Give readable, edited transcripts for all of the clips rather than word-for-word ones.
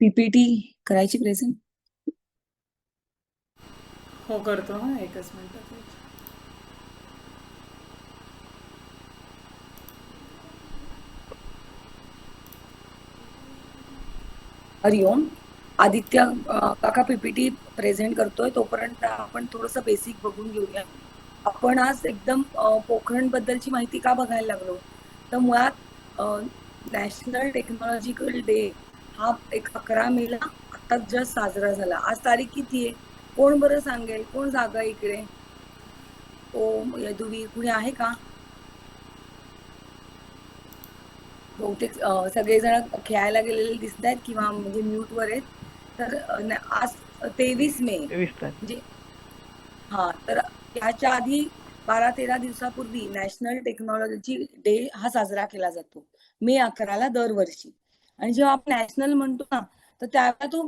PPT करायची present. हो करतो हा, एकच मिनिट. हरिओम. आदित्य काका पीपीटी प्रेझेंट करतोय, तोपर्यंत आपण थोडंसं बेसिक बघून घेऊया. आपण आज एकदम पोखरण बद्दलची माहिती का बघायला लागलो, तर मुळात नॅशनल टेक्नॉलॉजिकल डे हा 11 मेला आताच जस्ट साजरा झाला. आज तारीख किती आहे कोण बरं सांगेल? कोण जागा इकडे? ओम, यदुवीर, कुणी आहे का? बहुतेक सगळेजण खेळायला गेलेले दिसत आहेत किंवा म्हणजे म्यूट वर आहेत. तर आज 23 मे 23 तारीख. म्हणजे हा, तर याच्या आधी 12-13 दिवसापूर्वी नॅशनल टेक्नॉलॉजी डे हा साजरा केला जातो मे 11ला दरवर्षी. आणि जेव्हा आपण नॅशनल म्हणतो ना, तर त्यावेळेला तो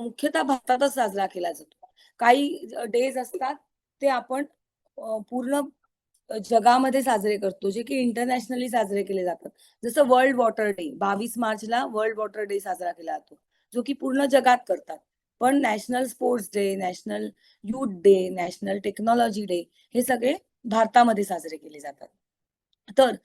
मुख्यतः भारतातच साजरा केला जातो. काही डेज असतात ते आपण पूर्ण जगामध्ये साजरे करतो, जे की इंटरनॅशनली साजरे केले जातात. जसं वर्ल्ड वॉटर डे 22 मार्चला वर्ल्ड वॉटर डे साजरा केला जातो, जो की पूर्ण जगात करतात. पण national sports day, national youth day, national technology day हे सगळे भारतामध्ये साजरे केले जातात. तर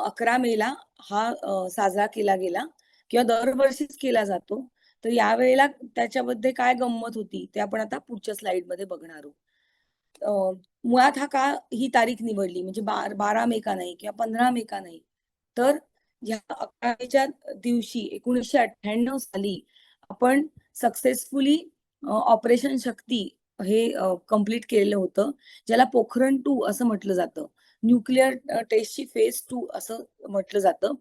11 मेला हा साजरा केला गेला किंवा दरवर्षीच केला जातो. तर यावेळेला त्याच्यामध्ये काय गंमत होती ते आपण आता पुढच्या स्लाइडमध्ये बघणार आहोत. मुळात हा का ही तारीख निवडली, म्हणजे 12 मे का नाही किंवा 15 मे का नाही, तर या 11 मेच्या दिवशी 1998 साली आपण सक्सेसफुली ऑपरेशन शक्ती हे कंप्लीट केलेलं होतं, ज्याला पोखरण 2 असं म्हटलं जातं. न्यूक्लिअर टेस्टची फेज 2 असं म्हटलं जातं.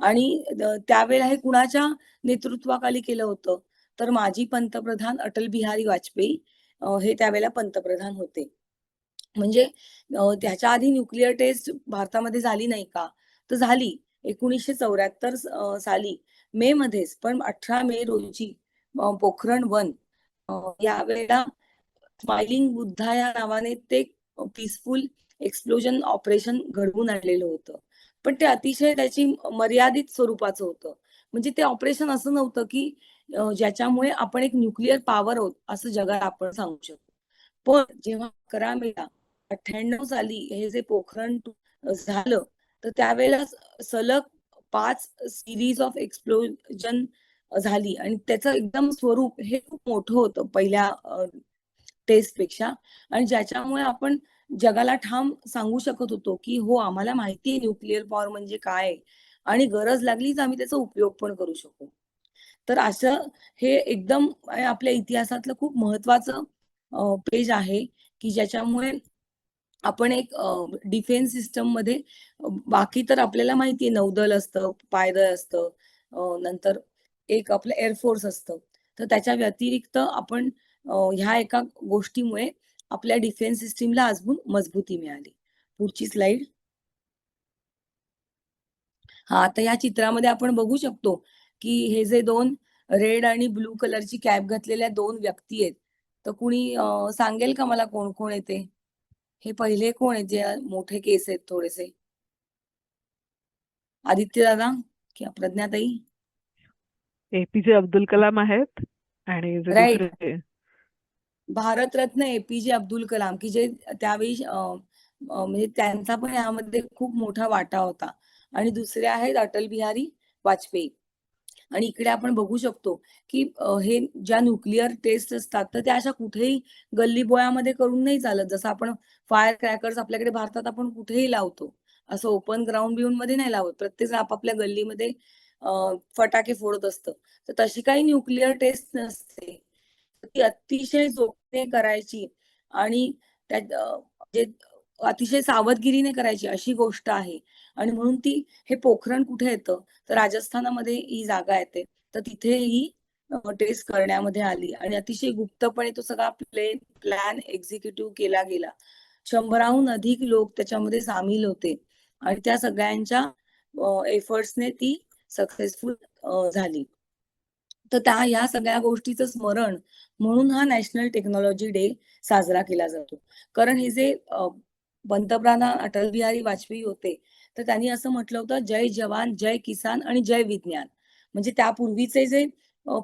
आणि त्यावेळेला हे कुणाच्या नेतृत्वाखाली केलं होतं, तर माजी पंतप्रधान अटल बिहारी वाजपेयी हे त्यावेळेला पंतप्रधान होते. म्हणजे त्याच्या आधी न्यूक्लिअर टेस्ट भारतामध्ये झाली नाही का? तर झाली 1974 साली मे मध्येच. पण 18 मे रोजी पोखरण 1 यावेळेला स्माइलिंग बुद्धा या नावाने ते पीसफुल एक्सप्लोजन ऑपरेशन घडवून आणलेलं होतं. पण ते अतिशय त्याची मर्यादित स्वरूपाचं होतं. म्हणजे ते ऑपरेशन असं नव्हतं की ज्याच्यामुळे आपण एक न्यूक्लिअर पॉवर आहोत असं जगाला आपण सांगू शकतो. पण जेव्हा 11 मेला 98 साली हे जे पोखरण झालं, तर त्यावेळेला सलग 5 सिरीज ऑफ एक्सप्लोजन झाली आणि त्याचं एकदम स्वरूप हे खूप मोठं होतं पहिल्या टेस्ट पेक्षा. आणि ज्याच्यामुळे आपण जगाला ठाम सांगू शकत होतो की हो, आम्हाला माहिती आहे न्यूक्लिअर पॉवर म्हणजे काय आणि गरज लागलीच आम्ही त्याचा उपयोग पण करू शकू. तर असं हे एकदम आपल्या इतिहासातलं खूप महत्वाचं पेज आहे की ज्याच्यामुळे आपण एक डिफेन्स सिस्टम मध्ये बाकी तर आपल्याला माहिती आहे, नौदल असतं, पायदळ असतं, नंतर एक आपलं एअरफोर्स असतं. तर त्याच्या व्यतिरिक्त आपण ह्या एका गोष्टीमुळे आपल्या डिफेन्स सिस्टीमला अजून मजबूती मिळाली. पुढची स्लाइड. हा, आता या चित्रामध्ये आपण बघू शकतो की हे जे 2 रेड आणि ब्लू कलरची कॅप घातलेल्या 2 व्यक्ती आहेत. तर कुणी सांगेल का मला कोण कोण आहे ते? हे पहिले कोण आहेत जे मोठे केस आहेत थोडेसे? आदित्य दादा किंवा प्रज्ञाताई? एपीजे अब्दुल कलाम आहेत आणि जे राईट. दुसरे भारतरत्न एपीजे अब्दुल कलाम, की जे त्यावेळी म्हणजे त्यांचा पण यामध्ये खूप मोठा वाटा होता. आणि दुसरे आहेत अटल बिहारी वाजपेयी. आणि इकडे आपण बघू शकतो की हे ज्या न्यूक्लिअर टेस्ट असतात, तर त्या अशा कुठेही गल्लीबोळामध्ये करून नाही चालत. जसं आपण फायर क्रॅकर्स आपल्याकडे भारतात आपण कुठेही लावतो, असं ओपन ग्राउंड बिउंड मध्ये नाही लावत. प्रत्येक जण आपापल्या गल्लीमध्ये फटाके फोडत असतं. तर तशी काही न्यूक्लिअर टेस्ट नसते. ती अतिशय जोमाने करायची आणि त्यात म्हणजे अतिशय सावधगिरीने करायची अशी गोष्ट आहे. आणि म्हणून ती हे पोखरण कुठे येतं, तर राजस्थानामध्ये ही जागा येते. तर तिथे ही टेस्ट करण्यामध्ये आली आणि अतिशय गुप्तपणे तो सगळा प्लॅन एक्झिक्युटिव्ह केला गेला. 100हून अधिक लोक त्याच्यामध्ये सामील होते आणि त्या सगळ्यांच्या एफर्ट्सने ती सक्सेसफुल झाली. तर या सगळ्या गोष्टीचं स्मरण म्हणून हा नॅशनल टेक्नॉलॉजी डे साजरा केला जातो. कारण हे जे पंतप्रधान अटल बिहारी वाजपेयी होते, तर त्यांनी असं म्हटलं होतं, जय जवान, जय किसान आणि जय विज्ञान. म्हणजे त्यापूर्वीचे जे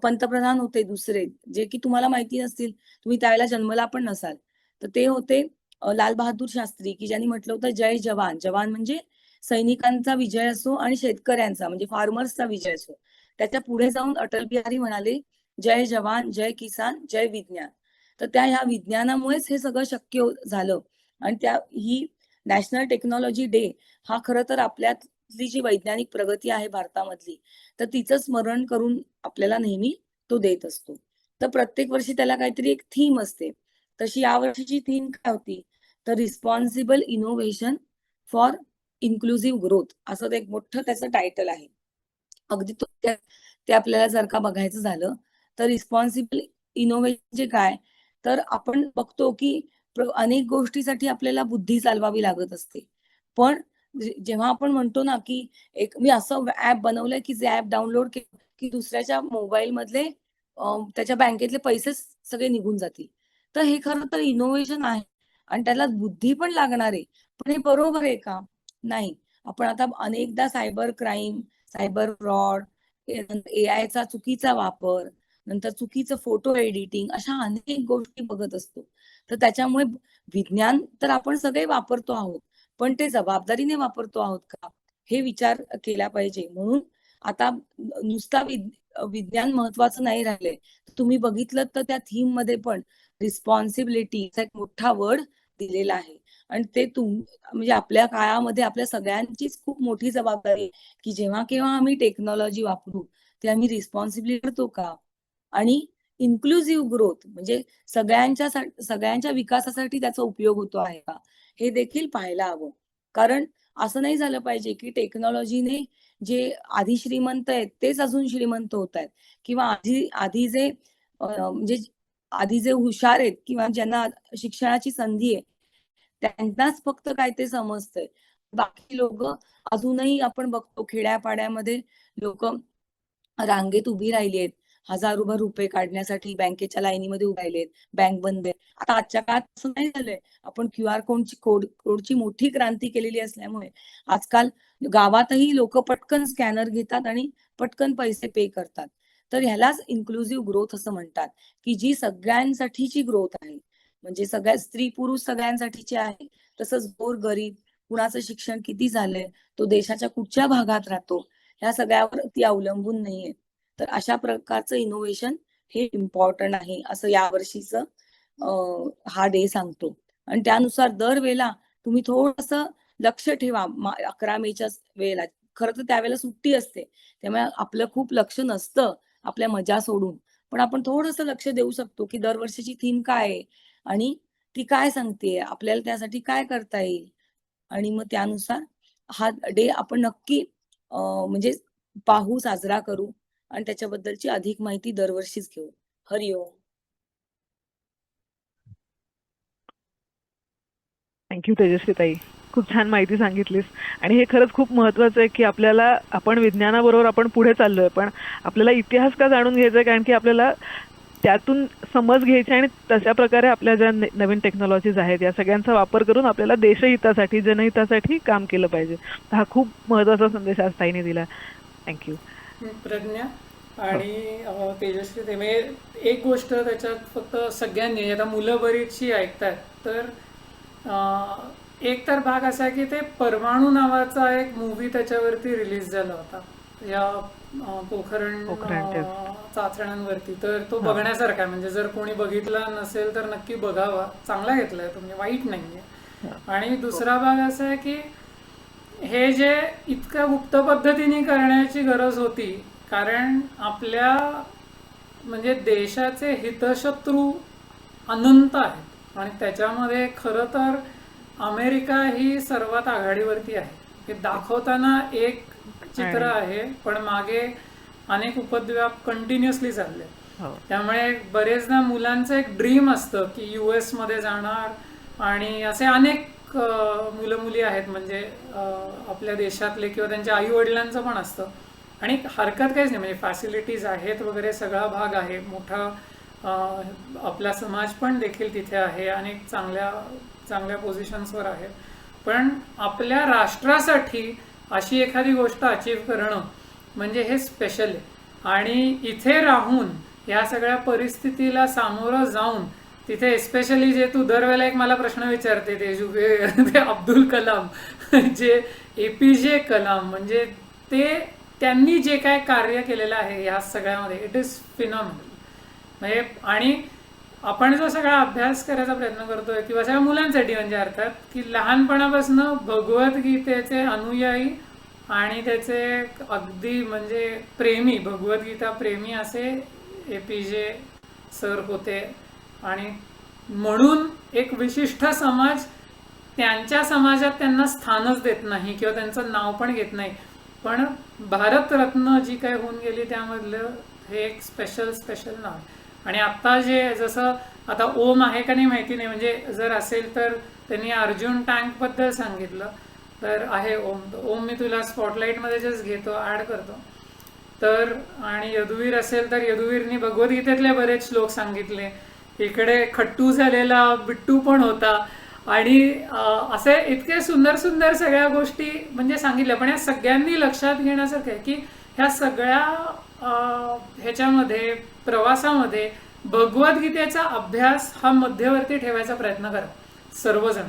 पंतप्रधान होते दुसरे, जे की तुम्हाला माहिती नसतील, तुम्ही त्यावेळेला जन्मला पण नसाल. तर ते होते लाल बहादूर शास्त्री, की ज्यांनी म्हटलं होतं जय जवान. जवान म्हणजे सैनिकांचा विजय असो आणि शेतकऱ्यांचा म्हणजे फार्मर्सचा विजय असो. त्याच्या पुढे जाऊन अटल बिहारी म्हणाले, "जय जवान, जय किसान, जय विज्ञान." तर ह्या विज्ञानामुळेच हे सगळं शक्य झालं आणि ही नॅशनल टेक्नॉलॉजी डे हा खरं तर आपल्यातली जी वैज्ञानिक प्रगती आहे भारतामधली, तर तिचं स्मरण करून आपल्याला नेहमी तो देत असतो. तर प्रत्येक वर्षी त्याला काहीतरी एक थीम असते. तशी यावर्षीची थीम काय होती? तर responsible innovation for inclusive growth असं ते एक मोठं त्याचं टायटल आहे. अगदी ते आपल्याला जर का बघायचं झालं, तर रिस्पॉन्सिबल इनोव्हेशन म्हणजे काय? तर आपण बघतो की अनेक गोष्टीसाठी आपल्याला बुद्धी चालवावी लागत असते. पण जेव्हा आपण म्हणतो ना, की मी असं ॲप बनवलंय, की जे ॲप डाउनलोड केलं, की दुसऱ्याच्या मोबाईलमधले त्याच्या बँकेतले पैसेच सगळे निघून जातील. तर हे खरं तर इनोव्हेशन आहे आणि त्याला बुद्धी पण लागणार आहे. पण हे बरोबर आहे का? नाही. आपण आता अनेकदा सायबर क्राईम, सायबर फ्रॉड, एआयचा चुकीचा वापर, नंतर चुकीचं फोटो एडिटिंग अशा अनेक गोष्टी बघत असतो. तर त्याच्यामुळे विज्ञान तर आपण सगळे वापरतो आहोत. पण ते जबाबदारीने वापरतो आहोत का? हे विचार केला पाहिजे. म्हणून आता नुसता विज्ञान महत्वाचं नाही राहिलंय. तुम्ही बघितलं तर त्या थीममध्ये पण रिस्पॉन्सिबिलिटीचा एक मोठा वर्ड दिलेला आहे. आणि ते म्हणजे आपल्या काळामध्ये आपल्या सगळ्यांचीच खूप मोठी जबाबदारी आहे, की जेव्हा केव्हा आम्ही टेक्नॉलॉजी वापरू, ते आम्ही रिस्पॉन्सिबली करतो का? आणि इन्क्लुसिव्ह ग्रोथ म्हणजे सगळ्यांच्या विकासासाठी त्याचा उपयोग होतो आहे का? हे देखील पाहायला हवं. कारण असं नाही झालं पाहिजे, की टेक्नॉलॉजीने जे आधी श्रीमंत आहेत, तेच अजून श्रीमंत होतायत किंवा आधी जे म्हणजे आधी जे हुशार आहेत किंवा ज्यांना शिक्षणाची संधी आहे, त्यांनाच फक्त काय ते समजतंय. बाकी लोकं अजूनही आपण बघतो खेड्यापाड्यामध्ये लोकं रांगेत उभी राहिली आहेत. हजारोभर रुपये काढण्यासाठी बँकेच्या लाईनीमध्ये उभे राहिलेत. बँक बंद आहे. आता आजच्या काळात असं नाही झालंय. आपण क्यूआर कोडची मोठी क्रांती केलेली असल्यामुळे आजकाल गावातही लोकं पटकन स्कॅनर घेतात आणि पटकन पैसे पे करतात. तर ह्यालाच इन्क्लुसिव्ह ग्रोथ असं म्हणतात, की जी सगळ्यांसाठीची ग्रोथ आहे. म्हणजे सगळ्या स्त्री-पुरुष सगळ्यांसाठीची आहे. तसंच गोर-गरीब, कुणाचं शिक्षण किती झालंय, तो देशाच्या कुठच्या भागात राहतो, ह्या सगळ्यावर ती अवलंबून नाहीये. तर अशा प्रकारचं इनोव्हेशन हे इम्पॉर्टंट आहे, असं यावर्षीचं हा डे सांगतो. आणि त्यानुसार दरवेळेला तुम्ही थोडंसं लक्ष ठेवा 11 मेच्या वेळेला. खरं तर त्यावेळेला सुट्टी असते. त्यामुळे आपलं खूप लक्ष नसतं आपल्या मजा सोडून. पण आपण थोडंसं लक्ष देऊ शकतो, की दरवर्षीची थीम काय आहे आणि ती काय सांगतेय, आपल्याला त्यासाठी काय करता येईल आणि मग त्यानुसार हा डे आपण नक्की म्हणजे पाहू, साजरा करू आणि त्याच्याबद्दलची अधिक माहिती दरवर्षीच घेऊ. हरिओम. थँक्यू तेजस्वी ताई. खूप छान माहिती सांगितलीस आणि हे खरंच खूप महत्त्वाचं आहे, की आपण विज्ञानाबरोबर आपण पुढे चाललोय, पण आपल्याला इतिहास का जाणून घ्यायचा आहे, कारण की आपल्याला त्यातून समज घ्यायची आणि तशा प्रकारे आपल्या ज्या नवीन टेक्नॉलॉजीज आहेत या सगळ्यांचा वापर करून आपल्याला देशहितासाठी, जनहितासाठी काम केलं पाहिजे. तर हा खूप महत्त्वाचा संदेश आज ताईने दिला. थँक्यू. प्रज्ञा आणि तेजस्वी ते म्हणजे एक गोष्ट त्याच्यात फक्त सगळ्यांनी आता मुलं बरीचशी ऐकतात तर एक तर भाग असा आहे की ते परमाणू नावाचा एक मूवी त्याच्यावरती रिलीज झाला होता या पोखरण चाचण्यांवरती. तर तो बघण्यासारखा आहे. म्हणजे जर कोणी बघितला नसेल तर नक्की बघावा. चांगला घेतलाय तो, म्हणजे वाईट नाहीये. आणि दुसरा भाग असा आहे की हे जे इतक्या गुप्त पद्धतीने करण्याची गरज होती, कारण आपल्या म्हणजे देशाचे हितशत्रू अनंत आहेत आणि त्याच्यामध्ये खरं तर अमेरिका ही सर्वात आघाडीवरती आहे. हे दाखवताना एक चित्र आहे, पण मागे अनेक उपद्व्याप कंटिन्युअसली चालले. त्यामुळे बरेचदा मुलांचं एक ड्रीम असतं की US मध्ये जाणार आणि असे अनेक मुलं मुली आहेत म्हणजे आपल्या देशातले किंवा त्यांच्या आई वडिलांचं पण असतं आणि हरकत काहीच नाही. म्हणजे फॅसिलिटीज आहेत वगैरे, सगळा भाग आहे मोठा. आपला समाज पण देखील तिथे आहे, अनेक चांगल्या पोझिशन्सवर आहे. पण आपल्या राष्ट्रासाठी अशी एखादी गोष्ट अचीव्ह करणं म्हणजे हे स्पेशल आहे. आणि इथे राहून या सगळ्या परिस्थितीला सामोरं जाऊन तिथे एस्पेशली जे तू दरवेळेला एक मला प्रश्न विचारते ते अब्दुल कलाम जे APJ कलाम, म्हणजे त्यांनी जे काय कार्य केलेलं आहे या सगळ्यामध्ये, इट इज फिनॉमिनल. म्हणजे आणि आपण जो सगळा अभ्यास करायचा प्रयत्न करतोय किंवा सगळ्या मुलांसाठी, म्हणजे अर्थात की लहानपणापासून भगवद्गीतेचे अनुयायी आणि त्याचे अगदी म्हणजे प्रेमी, भगवद्गीता प्रेमी असे APJ सर होते. आणि म्हणून एक विशिष्ट समाज त्यांच्या समाजात त्यांना स्थानच देत नाही किंवा त्यांचं नाव पण घेत नाही, पण भारतरत्न जी काय होऊन गेली त्यामधलं हे एक स्पेशल नाव आहे. आणि आता जे जसं आता ओम आहे का नाही माहिती नाही, म्हणजे जर असेल तर त्यांनी अर्जुन टँक बद्दल सांगितलं तर आहे ओम मी तुला स्पॉटलाईटमध्ये जस्ट घेतो, ऍड करतो. तर आणि यदुवीर असेल तर यदुवीरनी भगवद्गीतेतले बरेच श्लोक सांगितले. इकडे खट्टू झालेला बिट्टू पण होता आणि असे इतके सुंदर सुंदर सगळ्या गोष्टी म्हणजे सांगितल्या. पण या सगळ्यांनी लक्षात घेण्यासारखं आहे की ह्या सगळ्या ह्याच्यामध्ये प्रवासामध्ये भगवद्गीतेचा अभ्यास हा मध्यवर्ती ठेवायचा प्रयत्न करा सर्वजण.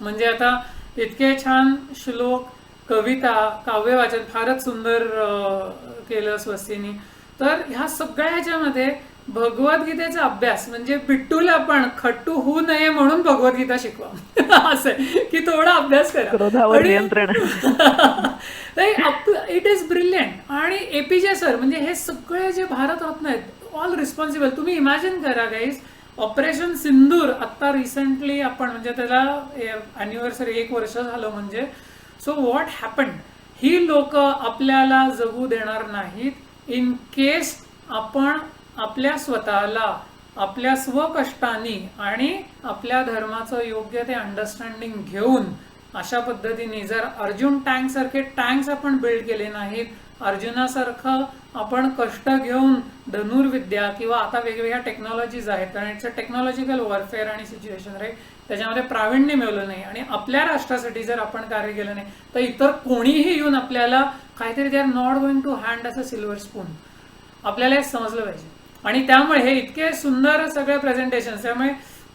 म्हणजे आता इतके छान श्लोक, कविता, काव्यवाचन फारच सुंदर केलं स्वस्तीनी. तर ह्या सगळ्या ह्याच्यामध्ये भगवद्गीतेचा अभ्यास म्हणजे बिट्टूला पण खट्टू होऊ नये म्हणून भगवद्गीता शिकवा असं की थोडा अभ्यास करा, क्रोधावर नियंत्रण. It is brilliant. आणि APJ सर म्हणजे हे सगळे जे भारतरत्न आहेत ऑल रिस्पॉन्सिबल. तुम्ही इमॅजिन करा गाईज, ऑपरेशन सिंदूर आता रिसेंटली आपण म्हणजे त्याला अॅनिव्हर्सरी 1 वर्ष झालं म्हणजे. सो व्हॉट हॅपन्ड, ही लोक आपल्याला जगू देणार नाहीत इन केस आपण आपल्या स्वतःला आपल्या स्वकष्टांनी आणि आपल्या धर्माचं योग्य ते अंडरस्टँडिंग घेऊन अशा पद्धतीने जर अर्जुन टँक सारखे टँक्स आपण बिल्ड केले नाहीत, अर्जुनासारखं आपण कष्ट घेऊन धनुर्विद्या किंवा आता वेगवेगळ्या टेक्नॉलॉजीज आहेत, कारण इट्स अ टेक्नॉलॉजिकल वॉरफेअर आणि सिच्युएशन राईट, त्याच्यामध्ये प्रावीण्य मिळवलं नाही आणि आपल्या राष्ट्रासाठी जर आपण कार्य केलं नाही तर इतर कोणीही येऊन आपल्याला काहीतरी they are not going to hand us a silver spoon. आपल्याला हे समजलं पाहिजे. आणि त्यामुळे हे इतके सुंदर सगळे प्रेझेंटेशन, त्यामुळे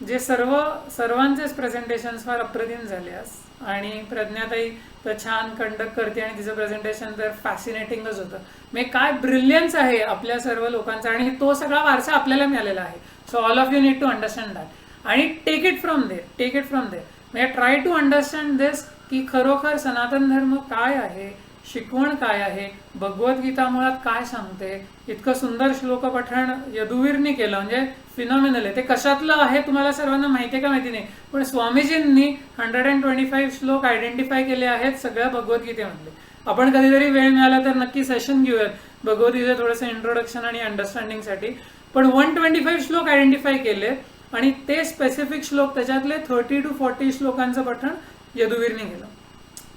जे सर्वांचेच प्रेझेंटेशन फार अप्रतिम झाले आज. आणि प्रज्ञाताई तर छान कंडक्ट करते आणि तिचं प्रेझेंटेशन तर फॅसिनेटिंगच होतं. म्हणजे काय ब्रिलियन्स आहे आपल्या सर्व लोकांचा आणि तो सगळा वारसा आपल्याला मिळालेला आहे. So all of you need to understand that आणि टेक इट फ्रॉम देअर. म्हणजे ट्राय टू अंडरस्टँड दिस की खरोखर सनातन धर्म काय आहे, शिकवण काय आहे, भगवद्गीता मुळात काय सांगते. इतकं सुंदर श्लोक पठण यदुवीरनी केलं म्हणजे फिनॉमिनल आहे. ते कशातलं आहे तुम्हाला सर्वांना माहिती आहे का माहिती नाही, पण स्वामीजींनी 125 श्लोक आयडेंटिफाय केले आहेत सगळ्या भगवद्गीतेमधले. आपण कधीतरी वेळ मिळाला तर नक्की सेशन घेऊयात भगवद्गीता थोडंसं इंट्रोडक्शन आणि अंडरस्टँडिंगसाठी. पण 125 श्लोक आयडेंटिफाय केले आणि ते स्पेसिफिक श्लोक त्याच्यातले 30 to 40 श्लोकांचं पठण यदुवीरनी केलं.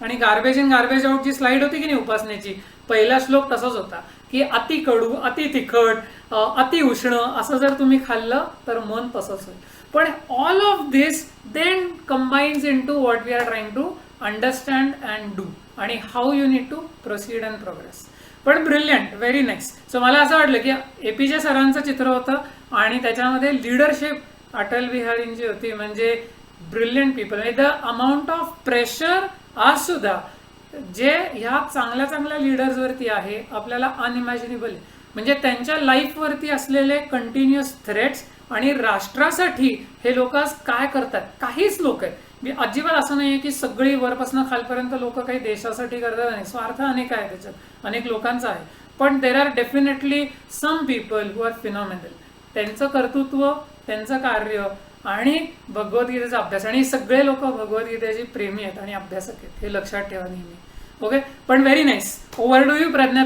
आणि गार्बेज इन गार्बेज आउट जी स्लाइड होती की नाही उपासनेची, पहिला श्लोक तसाच होता की अति कडू, अति तिखट, अति उष्ण असं जर तुम्ही खाल्लं तर मन तसंच होईल. पण all of this then combines into what we are trying to understand and do आणि how you need to proceed and progress. पण ब्रिलियंट, व्हेरी नाईस. सो मला असं वाटलं की APJ सरांचं चित्र होतं आणि त्याच्यामध्ये लिडरशिप अटल बिहारींची होती. म्हणजे brilliant people. The amount of pressure आज सुद्धा जे ह्या चांगल्या चांगल्या लीडर्सवरती आहे आपल्याला अनइमॅजिनेबल आहे. म्हणजे त्यांच्या लाईफवरती असलेले कंटिन्युअस थ्रेट्स आणि राष्ट्रासाठी हे लोक काय करतात. काहीच लोक आहेत मी अजिबात असं नाहीये की सगळी वरपासून खालपर्यंत लोक काही देशासाठी करतात नाही. स्वार्थ अनेक आहे त्याच्यात, अनेक लोकांचा आहे. पण there are definitely some people who are phenomenal. त्यांचं कर्तृत्व, त्यांचं कार्य आणि भगवद्गीतेचा अभ्यास, आणि सगळे लोक भगवद्गीतेची प्रेमी आहेत आणि अभ्यासक आहेत हे लक्षात ठेवा नेहमी. ओके, पण very nice. Over do you Pragya.